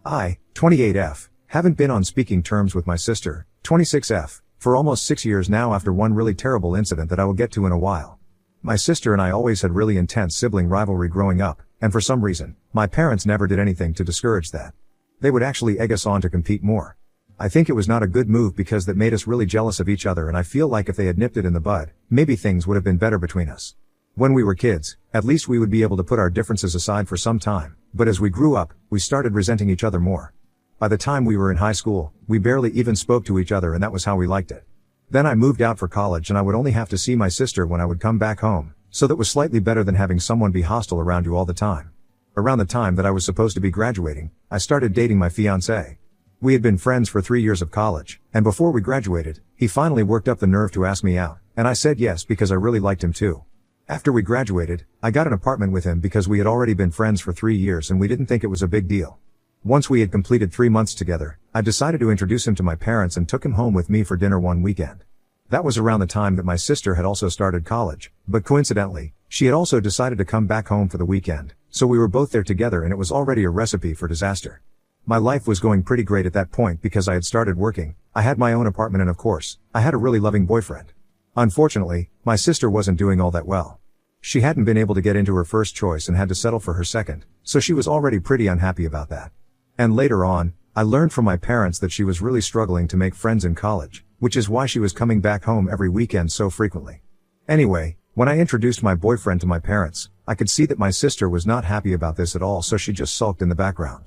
I, 28F, haven't been on speaking terms with my sister, 26F, for almost 6 years now after one really terrible incident that I will get to in a while. My sister and I always had really intense sibling rivalry growing up, and for some reason, my parents never did anything to discourage that. They would actually egg us on to compete more. I think it was not a good move because that made us really jealous of each other, and I feel like if they had nipped it in the bud, maybe things would have been better between us. When we were kids, at least we would be able to put our differences aside for some time, but as we grew up, we started resenting each other more. By the time we were in high school, we barely even spoke to each other, and that was how we liked it. Then I moved out for college and I would only have to see my sister when I would come back home, so that was slightly better than having someone be hostile around you all the time. Around the time that I was supposed to be graduating, I started dating my fiancé. We had been friends for 3 years of college, and before we graduated, he finally worked up the nerve to ask me out, and I said yes because I really liked him too. After we graduated, I got an apartment with him because we had already been friends for 3 years and we didn't think it was a big deal. Once we had completed 3 months together, I decided to introduce him to my parents and took him home with me for dinner one weekend. That was around the time that my sister had also started college, but coincidentally, she had also decided to come back home for the weekend, so we were both there together and it was already a recipe for disaster. My life was going pretty great at that point because I had started working, I had my own apartment, and of course, I had a really loving boyfriend. Unfortunately, my sister wasn't doing all that well. She hadn't been able to get into her first choice and had to settle for her second, so she was already pretty unhappy about that. And later on, I learned from my parents that she was really struggling to make friends in college, which is why she was coming back home every weekend so frequently. Anyway, when I introduced my boyfriend to my parents, I could see that my sister was not happy about this at all, so she just sulked in the background.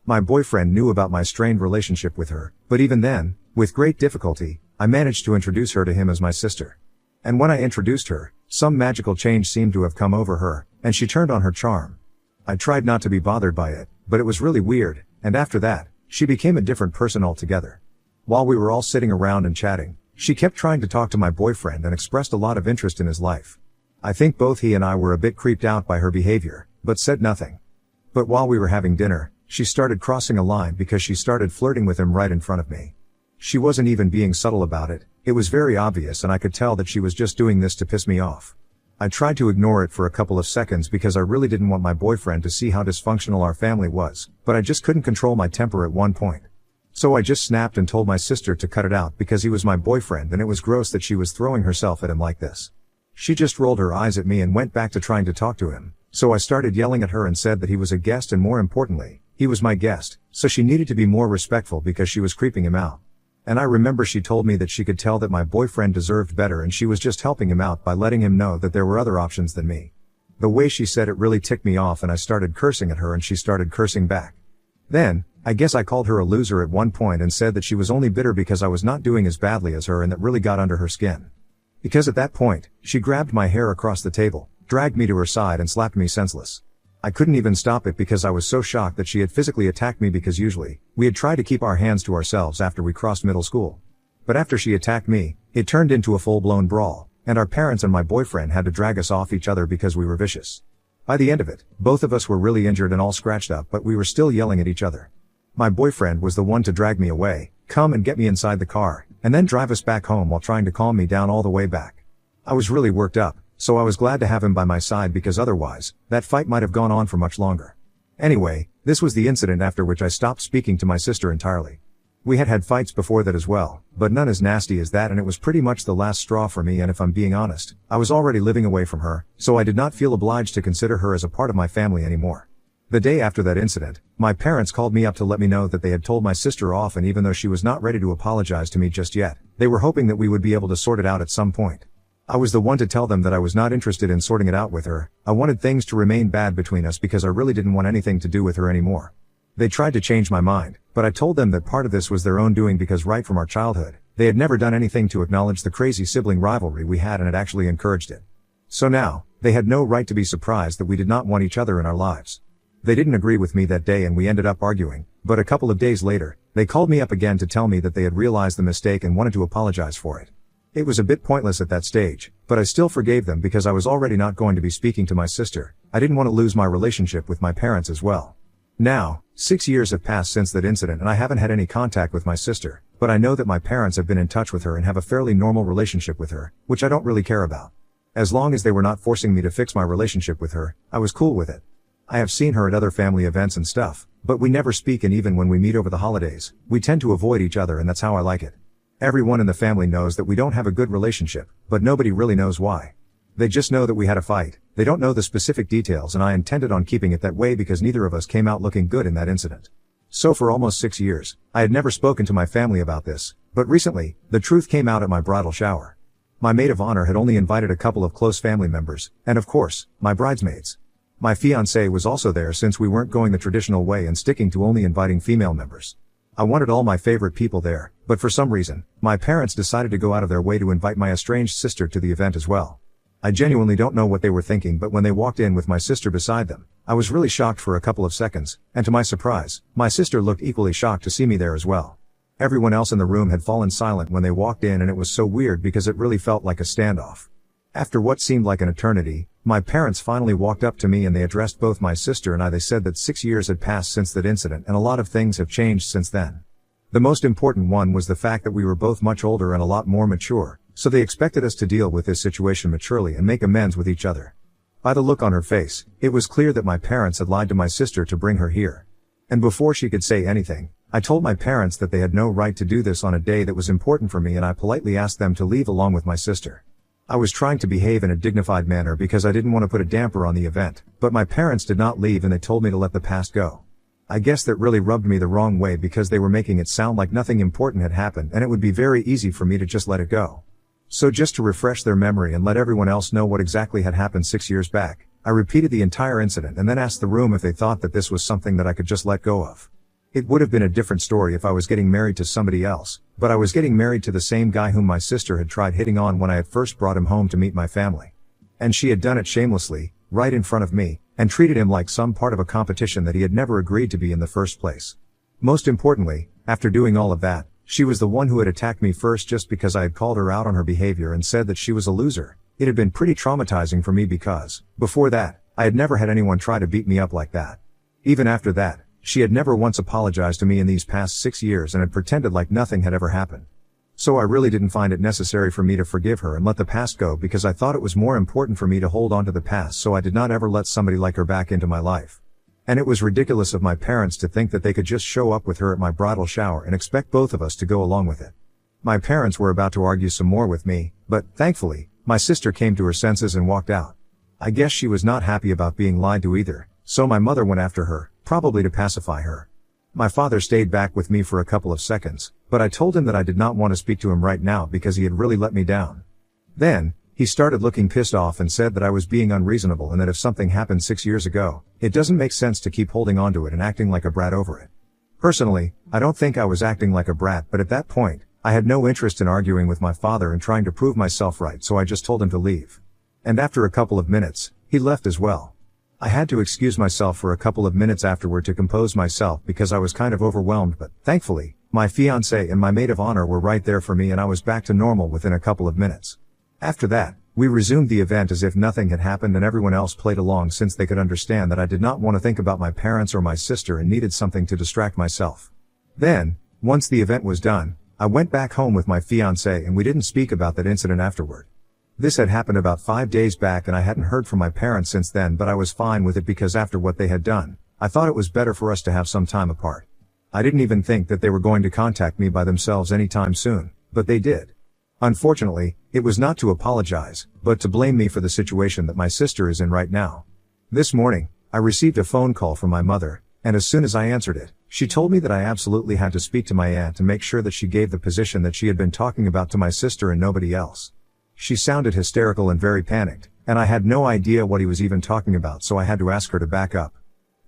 My boyfriend knew about my strained relationship with her, but even then, with great difficulty, I managed to introduce her to him as my sister. And when I introduced her, some magical change seemed to have come over her, and she turned on her charm. I tried not to be bothered by it, but it was really weird, and after that, she became a different person altogether. While we were all sitting around and chatting, she kept trying to talk to my boyfriend and expressed a lot of interest in his life. I think both he and I were a bit creeped out by her behavior, but said nothing. But while we were having dinner, she started crossing a line because she started flirting with him right in front of me. She wasn't even being subtle about it, it was very obvious, and I could tell that she was just doing this to piss me off. I tried to ignore it for a couple of seconds because I really didn't want my boyfriend to see how dysfunctional our family was, but I just couldn't control my temper at one point. So I just snapped and told my sister to cut it out because he was my boyfriend and it was gross that she was throwing herself at him like this. She just rolled her eyes at me and went back to trying to talk to him, so I started yelling at her and said that he was a guest, and more importantly, he was my guest, so she needed to be more respectful because she was creeping him out. And I remember she told me that she could tell that my boyfriend deserved better and she was just helping him out by letting him know that there were other options than me. The way she said it really ticked me off and I started cursing at her and she started cursing back. Then, I guess I called her a loser at one point and said that she was only bitter because I was not doing as badly as her, and that really got under her skin. Because at that point, she grabbed my hair across the table, dragged me to her side and slapped me senseless. I couldn't even stop it because I was so shocked that she had physically attacked me, because usually, we had tried to keep our hands to ourselves after we crossed middle school. But after she attacked me, it turned into a full-blown brawl, and our parents and my boyfriend had to drag us off each other because we were vicious. By the end of it, both of us were really injured and all scratched up, but we were still yelling at each other. My boyfriend was the one to drag me away, come and get me inside the car, and then drive us back home while trying to calm me down all the way back. I was really worked up, so I was glad to have him by my side because otherwise, that fight might have gone on for much longer. Anyway, this was the incident after which I stopped speaking to my sister entirely. We had had fights before that as well, but none as nasty as that, and it was pretty much the last straw for me, and if I'm being honest, I was already living away from her, so I did not feel obliged to consider her as a part of my family anymore. The day after that incident, my parents called me up to let me know that they had told my sister off, and even though she was not ready to apologize to me just yet, they were hoping that we would be able to sort it out at some point. I was the one to tell them that I was not interested in sorting it out with her. I wanted things to remain bad between us because I really didn't want anything to do with her anymore. They tried to change my mind, but I told them that part of this was their own doing because right from our childhood, they had never done anything to acknowledge the crazy sibling rivalry we had and had actually encouraged it. So now, they had no right to be surprised that we did not want each other in our lives. They didn't agree with me that day and we ended up arguing, but a couple of days later, they called me up again to tell me that they had realized the mistake and wanted to apologize for it. It was a bit pointless at that stage, but I still forgave them because I was already not going to be speaking to my sister. I didn't want to lose my relationship with my parents as well. Now, 6 years have passed since that incident and I haven't had any contact with my sister, but I know that my parents have been in touch with her and have a fairly normal relationship with her, which I don't really care about. As long as they were not forcing me to fix my relationship with her, I was cool with it. I have seen her at other family events and stuff, but we never speak, and even when we meet over the holidays, we tend to avoid each other, and that's how I like it. Everyone in the family knows that we don't have a good relationship, but nobody really knows why. They just know that we had a fight. They don't know the specific details, and I intended on keeping it that way because neither of us came out looking good in that incident. So for almost 6 years, I had never spoken to my family about this, but recently, the truth came out at my bridal shower. My maid of honor had only invited a couple of close family members, and of course, my bridesmaids. My fiancée was also there since we weren't going the traditional way and sticking to only inviting female members. I wanted all my favorite people there, but for some reason, my parents decided to go out of their way to invite my estranged sister to the event as well. I genuinely don't know what they were thinking, but when they walked in with my sister beside them, I was really shocked for a couple of seconds, and to my surprise, my sister looked equally shocked to see me there as well. Everyone else in the room had fallen silent when they walked in, and it was so weird because it really felt like a standoff. After what seemed like an eternity, my parents finally walked up to me and they addressed both my sister and I. They said that 6 years had passed since that incident and a lot of things have changed since then. The most important one was the fact that we were both much older and a lot more mature, so they expected us to deal with this situation maturely and make amends with each other. By the look on her face, it was clear that my parents had lied to my sister to bring her here. And before she could say anything, I told my parents that they had no right to do this on a day that was important for me, and I politely asked them to leave along with my sister. I was trying to behave in a dignified manner because I didn't want to put a damper on the event, but my parents did not leave and they told me to let the past go. I guess that really rubbed me the wrong way because they were making it sound like nothing important had happened and it would be very easy for me to just let it go. So just to refresh their memory and let everyone else know what exactly had happened 6 years back, I repeated the entire incident and then asked the room if they thought that this was something that I could just let go of. It would have been a different story if I was getting married to somebody else, but I was getting married to the same guy whom my sister had tried hitting on when I had first brought him home to meet my family. And she had done it shamelessly, right in front of me, and treated him like some part of a competition that he had never agreed to be in the first place. Most importantly, after doing all of that, she was the one who had attacked me first just because I had called her out on her behavior and said that she was a loser. It had been pretty traumatizing for me because, before that, I had never had anyone try to beat me up like that. Even after that, she had never once apologized to me in these past 6 years and had pretended like nothing had ever happened. So I really didn't find it necessary for me to forgive her and let the past go because I thought it was more important for me to hold on to the past, so I did not ever let somebody like her back into my life. And it was ridiculous of my parents to think that they could just show up with her at my bridal shower and expect both of us to go along with it. My parents were about to argue some more with me, but, thankfully, my sister came to her senses and walked out. I guess she was not happy about being lied to either, so my mother went after her, probably to pacify her. My father stayed back with me for a couple of seconds, but I told him that I did not want to speak to him right now because he had really let me down. Then, he started looking pissed off and said that I was being unreasonable and that if something happened 6 years ago, it doesn't make sense to keep holding on to it and acting like a brat over it. Personally, I don't think I was acting like a brat, but at that point, I had no interest in arguing with my father and trying to prove myself right, so I just told him to leave. And after a couple of minutes, he left as well. I had to excuse myself for a couple of minutes afterward to compose myself because I was kind of overwhelmed, but, thankfully, my fiancé and my maid of honor were right there for me and I was back to normal within a couple of minutes. After that, we resumed the event as if nothing had happened and everyone else played along since they could understand that I did not want to think about my parents or my sister and needed something to distract myself. Then, once the event was done, I went back home with my fiancé and we didn't speak about that incident afterward. This had happened about 5 days back and I hadn't heard from my parents since then, but I was fine with it because after what they had done, I thought it was better for us to have some time apart. I didn't even think that they were going to contact me by themselves anytime soon, but they did. Unfortunately, it was not to apologize, but to blame me for the situation that my sister is in right now. This morning, I received a phone call from my mother, and as soon as I answered it, she told me that I absolutely had to speak to my aunt to make sure that she gave the position that she had been talking about to my sister and nobody else. She sounded hysterical and very panicked, and I had no idea what he was even talking about, so I had to ask her to back up.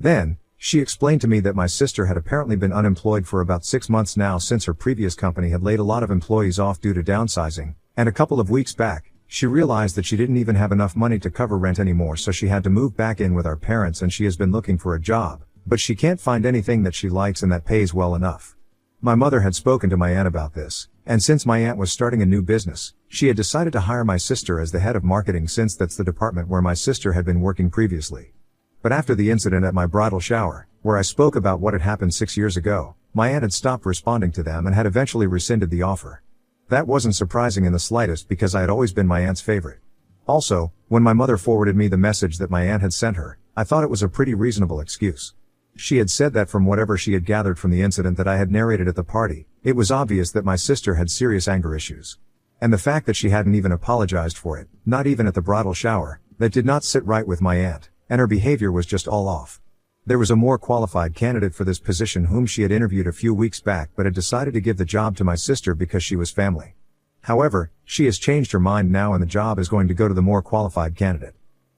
Then, she explained to me that my sister had apparently been unemployed for about 6 months now since her previous company had laid a lot of employees off due to downsizing, and a couple of weeks back, she realized that she didn't even have enough money to cover rent anymore, so she had to move back in with our parents and she has been looking for a job, but she can't find anything that she likes and that pays well enough. My mother had spoken to my aunt about this, and since my aunt was starting a new business, she had decided to hire my sister as the head of marketing since that's the department where my sister had been working previously. But after the incident at my bridal shower, where I spoke about what had happened 6 years ago, my aunt had stopped responding to them and had eventually rescinded the offer. That wasn't surprising in the slightest because I had always been my aunt's favorite. Also, when my mother forwarded me the message that my aunt had sent her, I thought it was a pretty reasonable excuse. She had said that from whatever she had gathered from the incident that I had narrated at the party, it was obvious that my sister had serious anger issues. And the fact that she hadn't even apologized for it, not even at the bridal shower, that did not sit right with my aunt, and her behavior was just all off. There was a more qualified candidate for this position whom she had interviewed a few weeks back but had decided to give the job to my sister because she was family. However, she has changed her mind now and the job is going to go to the more qualified candidate.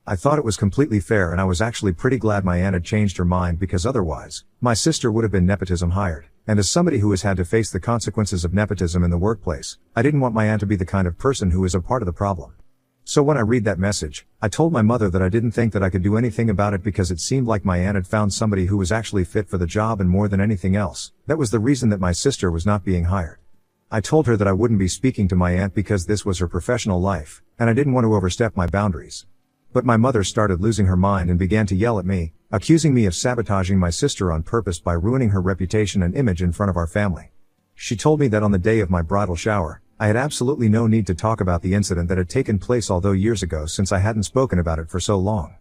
I thought it was completely fair and I was actually pretty glad my aunt had changed her mind because otherwise, my sister would have been nepotism hired. And as somebody who has had to face the consequences of nepotism in the workplace, I didn't want my aunt to be the kind of person who is a part of the problem. So when I read that message, I told my mother that I didn't think that I could do anything about it because it seemed like my aunt had found somebody who was actually fit for the job and more than anything else, that was the reason that my sister was not being hired. I told her that I wouldn't be speaking to my aunt because this was her professional life, and I didn't want to overstep my boundaries. But my mother started losing her mind and began to yell at me, accusing me of sabotaging my sister on purpose by ruining her reputation and image in front of our family. She told me that on the day of my bridal shower, I had absolutely no need to talk about the incident that had taken place although years ago since I hadn't spoken about it for so long.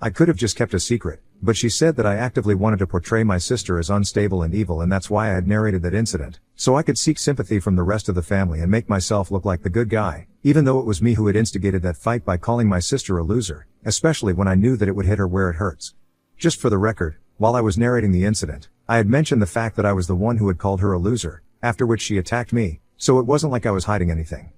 I could have just kept a secret, but she said that I actively wanted to portray my sister as unstable and evil and that's why I had narrated that incident, so I could seek sympathy from the rest of the family and make myself look like the good guy, even though it was me who had instigated that fight by calling my sister a loser, especially when I knew that it would hit her where it hurts. Just for the record, while I was narrating the incident, I had mentioned the fact that I was the one who had called her a loser, after which she attacked me, so it wasn't like I was hiding anything.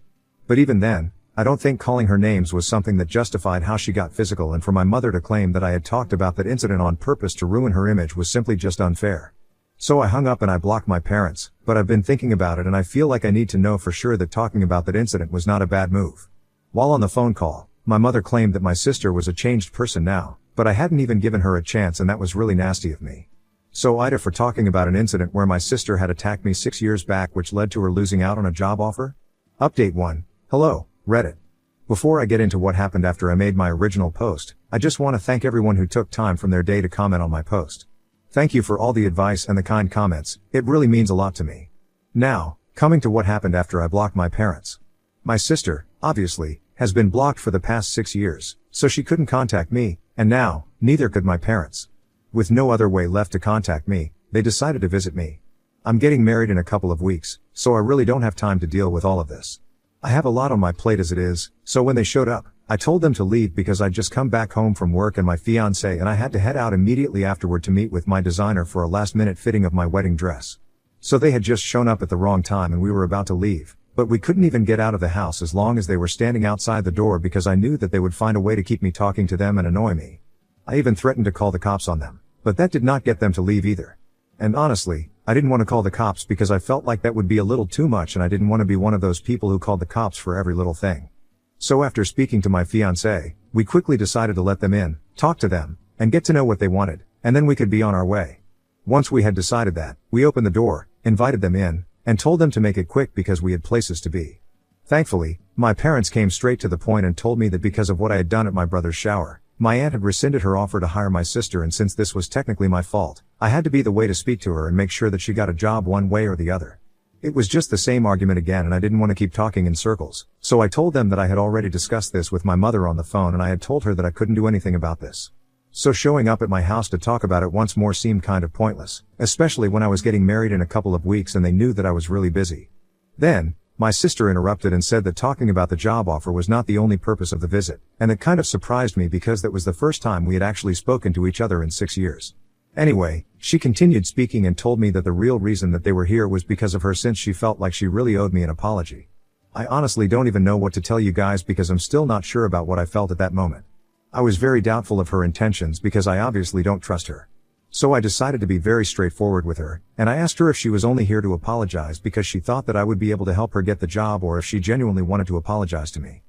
But even then, I don't think calling her names was something that justified how she got physical, and for my mother to claim that I had talked about that incident on purpose to ruin her image was simply just unfair. So I hung up and I blocked my parents, but I've been thinking about it and I feel like I need to know for sure that talking about that incident was not a bad move. While on the phone call, my mother claimed that my sister was a changed person now, but I hadn't even given her a chance and that was really nasty of me. So Ida for talking about an incident where my sister had attacked me 6 years back which led to her losing out on a job offer? Update 1. Hello, Reddit. Before I get into what happened after I made my original post, I just want to thank everyone who took time from their day to comment on my post. Thank you for all the advice and the kind comments, it really means a lot to me. Now, coming to what happened after I blocked my parents. My sister, obviously, has been blocked for the past 6 years, so she couldn't contact me, and now, neither could my parents. With no other way left to contact me, they decided to visit me. I'm getting married in a couple of weeks, so I really don't have time to deal with all of this. I have a lot on my plate as it is, so when they showed up, I told them to leave because I'd just come back home from work and my fiancé and I had to head out immediately afterward to meet with my designer for a last-minute fitting of my wedding dress. So they had just shown up at the wrong time and we were about to leave, but we couldn't even get out of the house as long as they were standing outside the door because I knew that they would find a way to keep me talking to them and annoy me. I even threatened to call the cops on them, but that did not get them to leave either. And honestly, I didn't want to call the cops because I felt like that would be a little too much and I didn't want to be one of those people who called the cops for every little thing. So after speaking to my fiancé, we quickly decided to let them in, talk to them, and get to know what they wanted, and then we could be on our way. Once we had decided that, we opened the door, invited them in, and told them to make it quick because we had places to be. Thankfully, my parents came straight to the point and told me that because of what I had done at my brother's shower, my aunt had rescinded her offer to hire my sister, and since this was technically my fault, I had to be the way to speak to her and make sure that she got a job one way or the other. It was just the same argument again and I didn't want to keep talking in circles, so I told them that I had already discussed this with my mother on the phone and I had told her that I couldn't do anything about this. So showing up at my house to talk about it once more seemed kind of pointless, especially when I was getting married in a couple of weeks and they knew that I was really busy. Then, my sister interrupted and said that talking about the job offer was not the only purpose of the visit, and it kind of surprised me because that was the first time we had actually spoken to each other in 6 years. Anyway, she continued speaking and told me that the real reason that they were here was because of her since she felt like she really owed me an apology. I honestly don't even know what to tell you guys because I'm still not sure about what I felt at that moment. I was very doubtful of her intentions because I obviously don't trust her. So I decided to be very straightforward with her, and I asked her if she was only here to apologize because she thought that I would be able to help her get the job or if she genuinely wanted to apologize to me.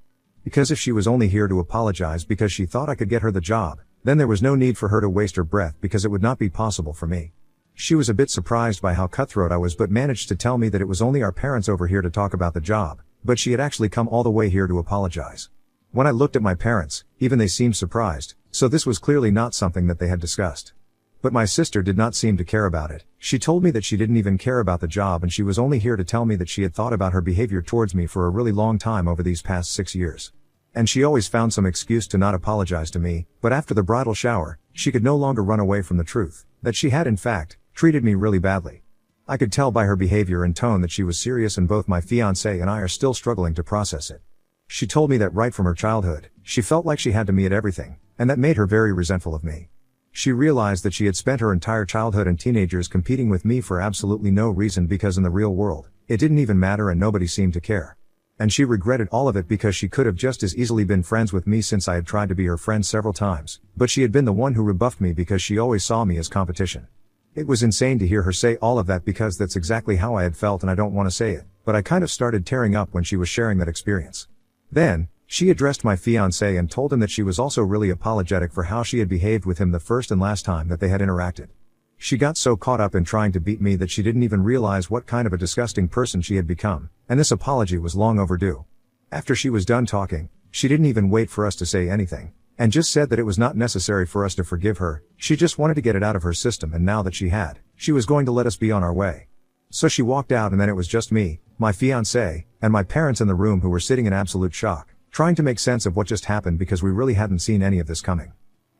Because if she was only here to apologize because she thought I could get her the job, then there was no need for her to waste her breath because it would not be possible for me. She was a bit surprised by how cutthroat I was but managed to tell me that it was only our parents over here to talk about the job, but she had actually come all the way here to apologize. When I looked at my parents, even they seemed surprised, so this was clearly not something that they had discussed. But my sister did not seem to care about it. She told me that she didn't even care about the job and she was only here to tell me that she had thought about her behavior towards me for a really long time over these past 6 years. And she always found some excuse to not apologize to me, but after the bridal shower, she could no longer run away from the truth. That she had in fact, treated me really badly. I could tell by her behavior and tone that she was serious, and both my fiancé and I are still struggling to process it. She told me that right from her childhood, she felt like she had to me at everything, and that made her very resentful of me. She realized that she had spent her entire childhood and teenagers competing with me for absolutely no reason, because in the real world, it didn't even matter and nobody seemed to care. And she regretted all of it because she could have just as easily been friends with me, since I had tried to be her friend several times, but she had been the one who rebuffed me because she always saw me as competition. It was insane to hear her say all of that, because that's exactly how I had felt, and I don't want to say it, but I kind of started tearing up when she was sharing that experience. Then, she addressed my fiancé and told him that she was also really apologetic for how she had behaved with him the first and last time that they had interacted. She got so caught up in trying to beat me that she didn't even realize what kind of a disgusting person she had become, and this apology was long overdue. After she was done talking, she didn't even wait for us to say anything, and just said that it was not necessary for us to forgive her. She just wanted to get it out of her system, and now that she was going to let us be on our way. So she walked out, and then it was just me, my fiancé, and my parents in the room, who were sitting in absolute shock, trying to make sense of what just happened, because we really hadn't seen any of this coming.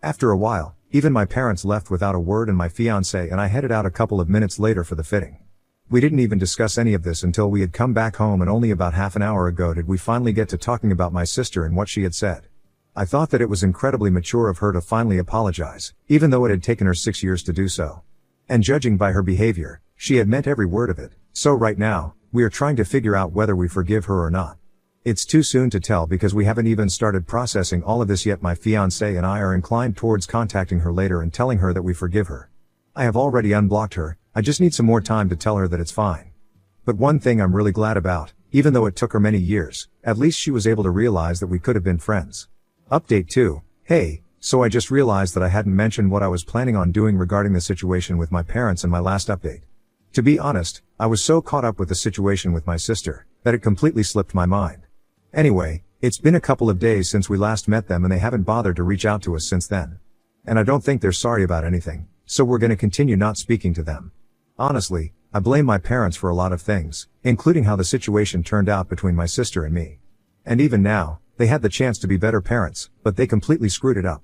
After a while, even my parents left without a word, and my fiancé and I headed out a couple of minutes later for the fitting. We didn't even discuss any of this until we had come back home, and only about half an hour ago did we finally get to talking about my sister and what she had said. I thought that it was incredibly mature of her to finally apologize, even though it had taken her 6 years to do so. And judging by her behavior, she had meant every word of it. So right now, we are trying to figure out whether we forgive her or not. It's too soon to tell, because we haven't even started processing all of this yet. My fiancé and I are inclined towards contacting her later and telling her that we forgive her. I have already unblocked her, I just need some more time to tell her that it's fine. But one thing I'm really glad about, even though it took her many years, at least she was able to realize that we could have been friends. Update 2. Hey, so I just realized that I hadn't mentioned what I was planning on doing regarding the situation with my parents in my last update. To be honest, I was so caught up with the situation with my sister, that it completely slipped my mind. Anyway, it's been a couple of days since we last met them, and they haven't bothered to reach out to us since then. And I don't think they're sorry about anything, so we're gonna continue not speaking to them. Honestly, I blame my parents for a lot of things, including how the situation turned out between my sister and me. And even now, they had the chance to be better parents, but they completely screwed it up.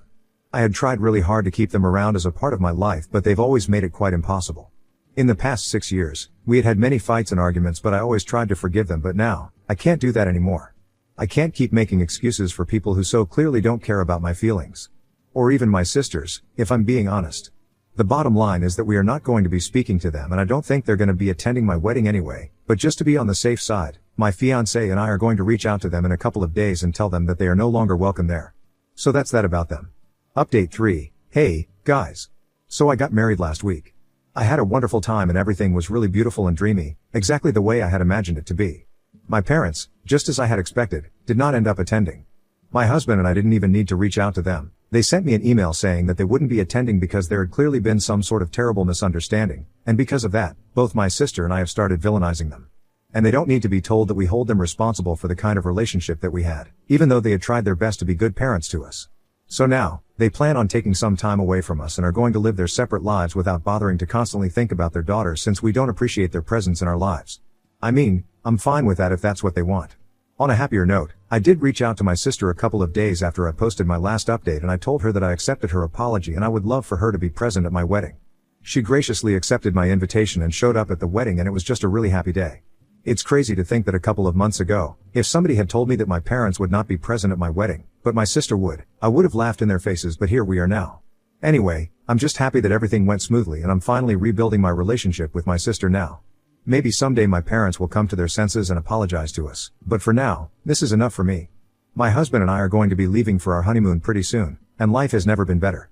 I had tried really hard to keep them around as a part of my life, but they've always made it quite impossible. In the past 6 years, we had had many fights and arguments, but I always tried to forgive them, but now, I can't do that anymore. I can't keep making excuses for people who so clearly don't care about my feelings. Or even my sister's, if I'm being honest. The bottom line is that we are not going to be speaking to them, and I don't think they're going to be attending my wedding anyway, but just to be on the safe side, my fiancé and I are going to reach out to them in a couple of days and tell them that they are no longer welcome there. So that's that about them. Update 3. Hey, guys. So I got married last week. I had a wonderful time, and everything was really beautiful and dreamy, exactly the way I had imagined it to be. My parents, just as I had expected, did not end up attending. My husband and I didn't even need to reach out to them. They sent me an email saying that they wouldn't be attending because there had clearly been some sort of terrible misunderstanding, and because of that, both my sister and I have started villainizing them. And they don't need to be told that we hold them responsible for the kind of relationship that we had, even though they had tried their best to be good parents to us. So now, they plan on taking some time away from us and are going to live their separate lives without bothering to constantly think about their daughters, since we don't appreciate their presence in our lives. I mean, I'm fine with that if that's what they want. On a happier note, I did reach out to my sister a couple of days after I posted my last update, and I told her that I accepted her apology and I would love for her to be present at my wedding. She graciously accepted my invitation and showed up at the wedding, and it was just a really happy day. It's crazy to think that a couple of months ago, if somebody had told me that my parents would not be present at my wedding, but my sister would, I would have laughed in their faces, but here we are now. Anyway, I'm just happy that everything went smoothly, and I'm finally rebuilding my relationship with my sister now. Maybe someday my parents will come to their senses and apologize to us, but for now, this is enough for me. My husband and I are going to be leaving for our honeymoon pretty soon, and life has never been better.